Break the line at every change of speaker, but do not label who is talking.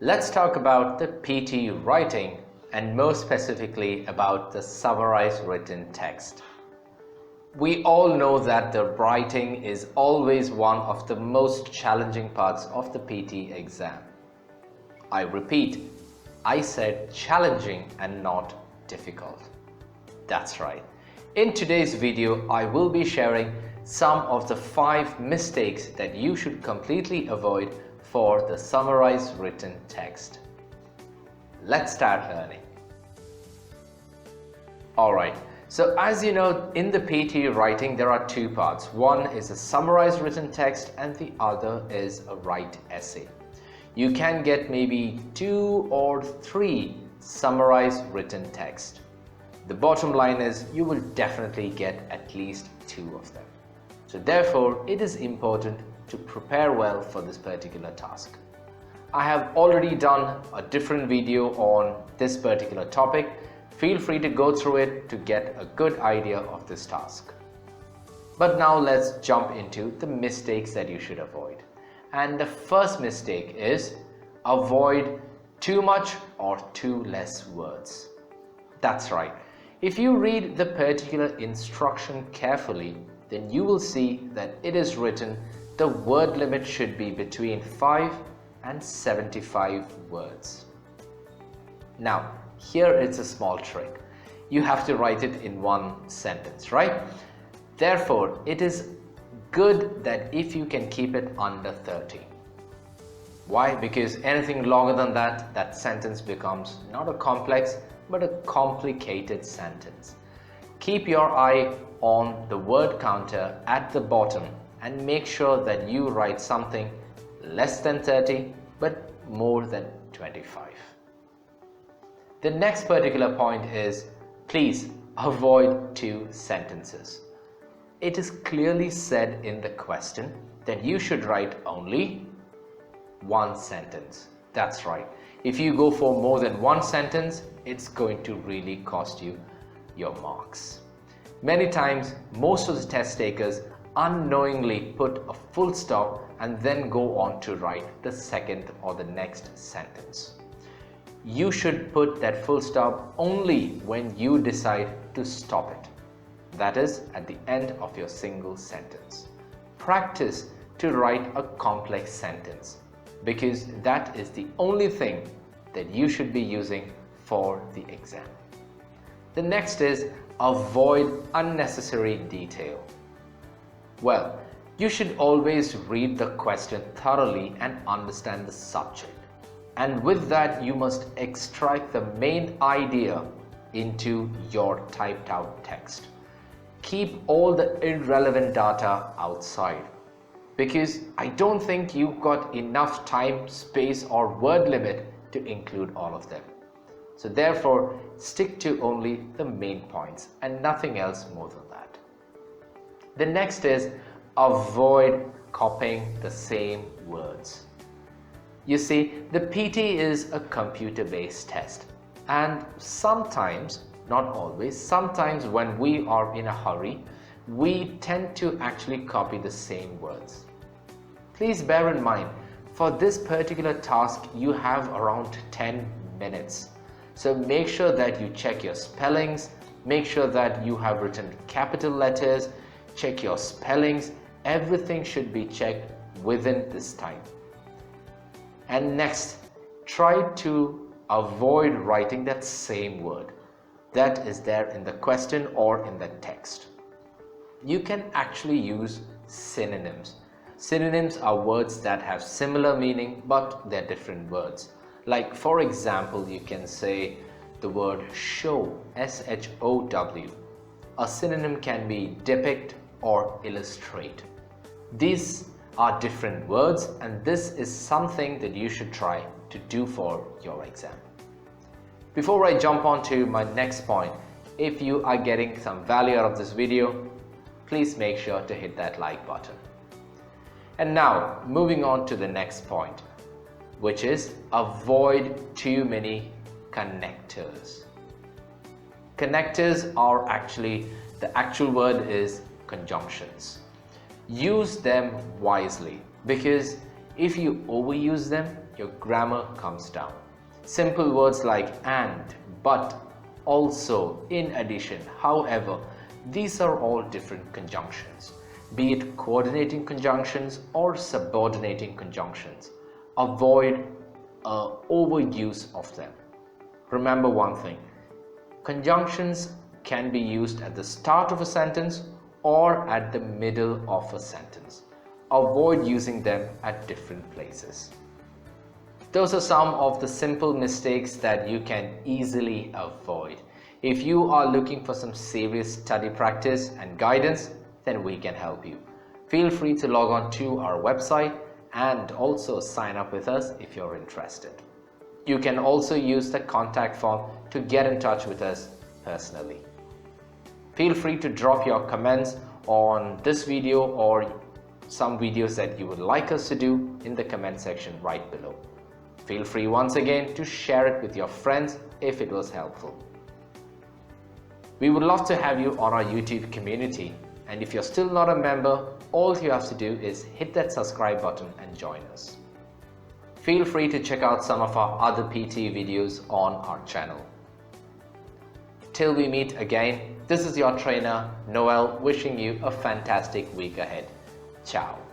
Let's talk about the PTE writing and more specifically about the summarized written text. We all know that the writing is always one of the most challenging parts of the PTE exam. I repeat, I said challenging and not difficult. That's right. In today's video, I will be sharing some of the 5 mistakes that you should completely avoid for the summarized written text. Let's start learning. Alright, so as you know, in the PTE writing there are 2 parts. One is a summarized written text and the other is a write essay. You can get maybe 2 or 3 summarized written text. The bottom line is you will definitely get at least 2 of them. So therefore, it is important to prepare well for this particular task. I have already done a different video on this particular topic. Feel free to go through it to get a good idea of this task. But now let's jump into the mistakes that you should avoid. And the first mistake is avoid too much or too less words. That's right. If you read the particular instruction carefully, then you will see that it is written the word limit should be between 5 and 75 words. Now, here it's a small trick. You have to write it in one sentence, right? Therefore, it is good that if you can keep it under 30. Why? Because anything longer than that, that sentence becomes not a complex, but a complicated sentence. Keep your eye on the word counter at the bottom and make sure that you write something less than 30 but more than 25. The next particular point is please avoid 2 sentences. It is clearly said in the question that you should write only 1 sentence. That's right. If you go for more than 1 sentence, it's going to really cost you your marks. Many times, most of the test takers unknowingly put a full stop and then go on to write the second or the next sentence. You should put that full stop only when you decide to stop it. That is at the end of your single sentence. Practice to write a complex sentence because that is the only thing that you should be using for the exam. The next is avoid unnecessary detail. Well, you should always read the question thoroughly and understand the subject. And with that, you must extract the main idea into your typed out text. Keep all the irrelevant data outside because I don't think you've got enough time, space or word limit to include all of them. So therefore, stick to only the main points and nothing else more than that. The next is avoid copying the same words. You see, the PT is a computer-based test and sometimes, not always, sometimes when we are in a hurry, we tend to actually copy the same words. Please bear in mind, for this particular task, you have around 10 minutes. So make sure that you check your spellings, make sure that you have written capital letters, check your spellings, everything should be checked within this time. And next, try to avoid writing that same word that is there in the question or in the text. You can actually use synonyms. Synonyms are words that have similar meaning but they're different words. Like for example, you can say the word show, S-H-O-W. A synonym can be depict or illustrate. These are different words and this is something that you should try to do for your exam. Before I jump on to my next point, if you are getting some value out of this video, please make sure to hit that like button. And now moving on to the next point, which is avoid too many connectors. Connectors are actually, the actual word is conjunctions. Use them wisely because if you overuse them, your grammar comes down. Simple words like and, but, also, in addition, however, these are all different conjunctions, be it coordinating conjunctions or subordinating conjunctions. Avoid overuse of them. Remember one thing, conjunctions can be used at the start of a sentence or at the middle of a sentence. Avoid using them at different places. Those are some of the simple mistakes that you can easily avoid. If you are looking for some serious study practice and guidance, then we can help you. Feel free to log on to our website and also sign up with us if you're interested. You can also use the contact form to get in touch with us personally. Feel free to drop your comments on this video or some videos that you would like us to do in the comment section right below. Feel free once again to share it with your friends if it was helpful. We would love to have you on our YouTube community, and if you're still not a member, all you have to do is hit that subscribe button and join us. Feel free to check out some of our other PTE videos on our channel. Till we meet again, this is your trainer Noel wishing you a fantastic week ahead. Ciao.